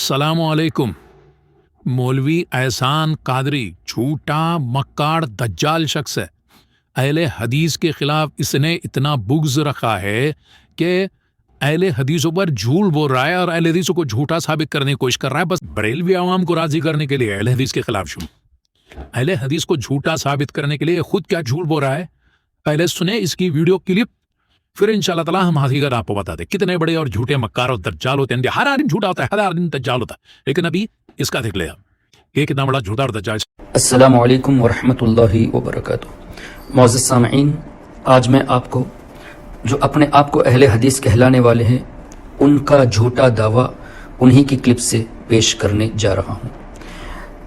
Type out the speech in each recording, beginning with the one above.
السلام علیکم۔ مولوی احسان قادری جھوٹا مکار دجال شخص ہے۔ اہل حدیث کے خلاف اس نے اتنا بغض رکھا ہے کہ اہل حدیثوں پر جھوٹ بول رہا ہے اور اہل حدیثوں کو جھوٹا ثابت کرنے کی کوشش کر رہا ہے، بس بریلوی عوام کو راضی کرنے کے لیے اہل حدیث کے خلاف شروع۔ اہل حدیث کو جھوٹا ثابت کرنے کے لیے خود کیا جھوٹ بول رہا ہے، پہلے سنیں اس کی ویڈیو کلپ، پھر انشاءاللہ تعالیٰ ہم حقیقت آپ کو بتا دیں کتنے بڑے اور جھوٹے مکار اور دجال ہوتے ہیں۔ ہر آدمی جھوٹا ہوتا ہے، ہر آدمی دجال ہوتا ہے، لیکن ابھی اس کا دیکھ لے آپ یہ کتنا بڑا جھوٹا اور دجال۔ السلام علیکم ورحمۃ اللہ وبرکاتہ۔ معزز سامعین، آج میں آپ کو جو اپنے آپ کو اہل حدیث کہلانے والے ہیں ان کا جھوٹا دعویٰ انہی کی کلپ سے پیش کرنے جا رہا ہوں۔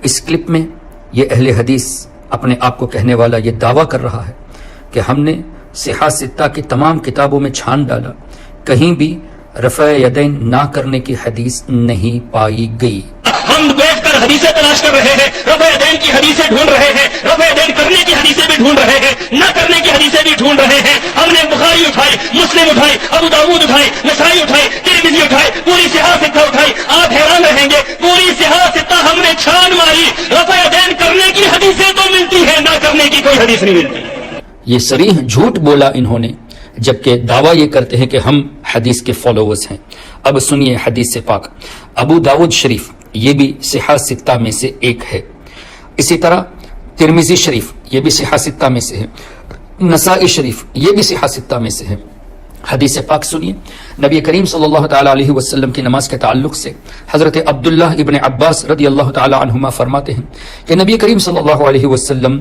اس کلپ میں یہ اہل حدیث اپنے آپ کو کہنے والا یہ دعویٰ کر رہا ہے کہ ہم نے صحاح ستہ کی تمام کتابوں میں چھان ڈالا، کہیں بھی رفع یدین نہ کرنے کی حدیث نہیں پائی گئی۔ ہم بیٹھ کر حدیثیں تلاش کر رہے ہیں، رفع یدین کی حدیثیں ڈھونڈ رہے ہیں، رفع یدین کرنے کی حدیثیں بھی ڈھونڈ رہے ہیں، نہ کرنے کی حدیثیں بھی ڈھونڈ رہے ہیں۔ ہم نے بخاری اٹھائی، مسلم اٹھائی، ابو داؤد اٹھائی، نسائی اٹھائی، ترمذی اٹھائی، پوری صحاح ستہ اٹھائی۔ آپ حیران رہیں گے، پوری صحاح ستہ ہم نے چھان ماری، رفع یدین کرنے کی حدیثیں تو ملتی ہیں، نہ کرنے کی کوئی حدیث نہیں ملتی۔ یہ صریح جھوٹ بولا انہوں نے، جبکہ دعویٰ یہ کرتے ہیں کہ ہم حدیث کے فالوورز ہیں۔ اب سنیے حدیث پاک۔ ابو داؤد شریف یہ بھی صحاح ستہ میں سے ایک ہے، اسی طرح ترمذی شریف یہ بھی صحاح ستہ میں سے ہے، نسائی شریف یہ بھی صحاح ستہ میں سے ہے۔ حدیث پاک سنیے، نبی کریم صلی اللہ تعالی علیہ وسلم کی نماز کے تعلق سے حضرت عبداللہ ابن عباس رضی اللہ تعالی عنہما فرماتے ہیں کہ نبی کریم صلی اللہ علیہ وسلم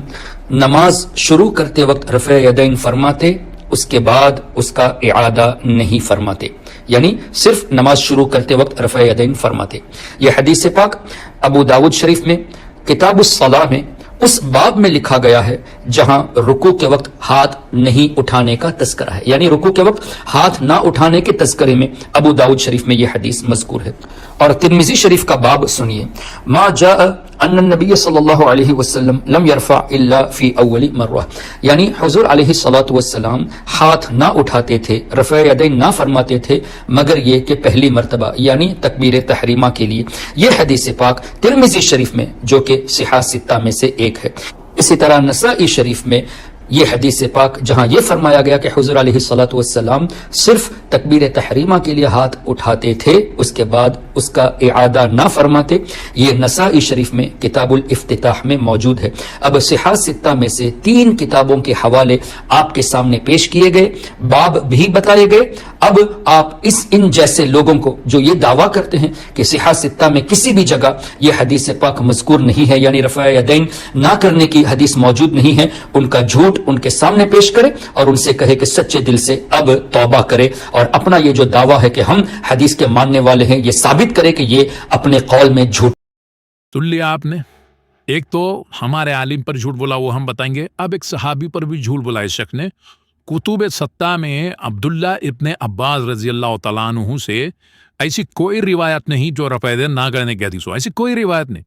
نماز شروع کرتے وقت رفع یدین فرماتے، اس کے بعد اس کا اعادہ نہیں فرماتے، یعنی صرف نماز شروع کرتے وقت رفع یدین فرماتے۔ یہ حدیث پاک ابو داؤد شریف میں کتاب الصلاۃ میں اس باب میں لکھا گیا ہے جہاں رکوع کے وقت ہاتھ نہیں اٹھانے کا تذکرہ ہے، یعنی رکوع کے وقت ہاتھ نہ اٹھانے کے تذکرے میں ابو داؤد شریف میں یہ حدیث مذکور ہے۔ اور ترمذی شریف کا باب سنیے، ما جاء ان النبی صلی اللہ علیہ وسلم لم يرفع الا فی اول مرہ، یعنی حضور علیہ الصلوۃ والسلام ہاتھ نہ اٹھاتے تھے، رفع یدین نہ فرماتے تھے مگر یہ کہ پہلی مرتبہ، یعنی تکبیر تحریمہ کے لیے۔ یہ حدیث پاک ترمذی شریف میں جو کہ صحاح ستہ میں سے ایک ہے۔ اسی طرح نسائی شریف میں یہ حدیث پاک جہاں یہ فرمایا گیا کہ حضور علیہ الصلوۃ والسلام صرف تکبیر تحریمہ کے لیے ہاتھ اٹھاتے تھے، اس کے بعد اس کا اعادہ نہ فرماتے، یہ نسائی شریف میں کتاب الافتتاح میں موجود ہے۔ اب صحاح ستہ میں سے 3 کتابوں کے حوالے آپ کے سامنے پیش کیے گئے، باب بھی بتائے گئے۔ اب آپ ان جیسے لوگوں کو جو یہ دعویٰ کرتے ہیں کہ صحاح ستہ میں کسی بھی جگہ یہ حدیث پاک مذکور نہیں ہے، یعنی رفع یدین نہ کرنے کی حدیث موجود نہیں ہے، ان کا جھوٹ ان کے سامنے پیش کرے اور ان سے کہے کہ سچے دل سے اب توبہ کرے اور اپنا یہ جو دعویٰ ہے کہ ہم حدیث کے ماننے والے ہیں یہ ثابت کرے کہ یہ اپنے قول میں جھوٹ۔ سن لیا آپ نے، ایک تو ہمارے عالم پر جھوٹ بولا وہ ہم بتائیں گے، اب ایک صحابی پر بھی جھوٹ بولا اس شخص نے۔ کتب ستہ میں عبداللہ ابن عباس رضی اللہ تعالیٰ عنہ سے ایسی کوئی روایت نہیں جو رفع یدین نہ کرنے کی حدیث ہو، ایسی کوئی روایت نہیں،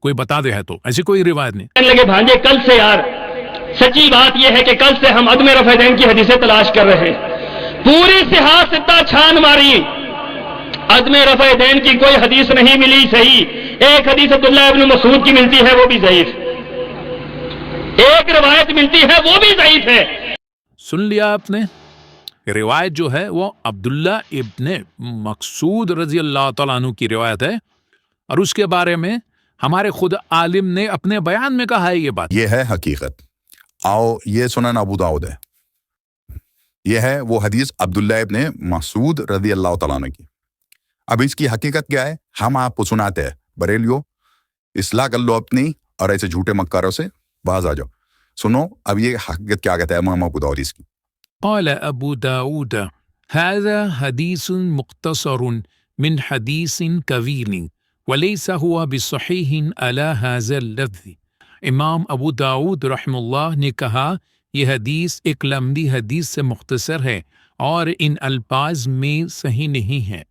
کوئی بتا دے ہے تو ایسی کوئی روایت نہیں۔ کہنے لگے بھانجے کل سے یار سچی بات یہ ہے کہ کل سے ہم عدم رفع یدین کی حدیثیں تلاش کر رہے ہیں، پوری صحاح ستہ چھان ماری، عدم رفع یدین کی کوئی حدیث نہیں ملی صحیح۔ ایک حدیث عبداللہ ابن مسعود کی ملتی ہے وہ بھی ضعیف، ایک روایت ملتی ہے وہ بھی ضعیف ہے۔ سن لیا آپ نے، روایت جو ہے وہ عبداللہ ابن مسعود رضی اللہ تعالیٰ عنہ کی روایت ہے، اور اس کے بارے میں ہمارے خود عالم نے اپنے بیان میں کہا ہے یہ بات۔ یہ ہے حقیقت۔ آؤ یہ سنن ابو داؤد ہے، یہ ہے وہ حدیث عبداللہ ابن مسعود رضی اللہ تعالیٰ عنہ کی۔ اب اس کی حقیقت کیا ہے ہم آپ کو سناتے ہیں، بریلیو اصلاح کر لو اپنی اور ایسے جھوٹے مکاروں سے باز آ جاؤ۔ سنو اب یہ حقیقت کیا کہتا ہے امام ابو داؤد اس کی۔ قال ابو داود هذا حدیث مختصر من حدیث طویل وليس هو بصحیح على هذا اللفظ۔ امام ابو داود رحمہ اللہ نے کہا یہ حدیث ایک لمبی حدیث سے مختصر ہے اور ان الفاظ میں صحیح نہیں ہے۔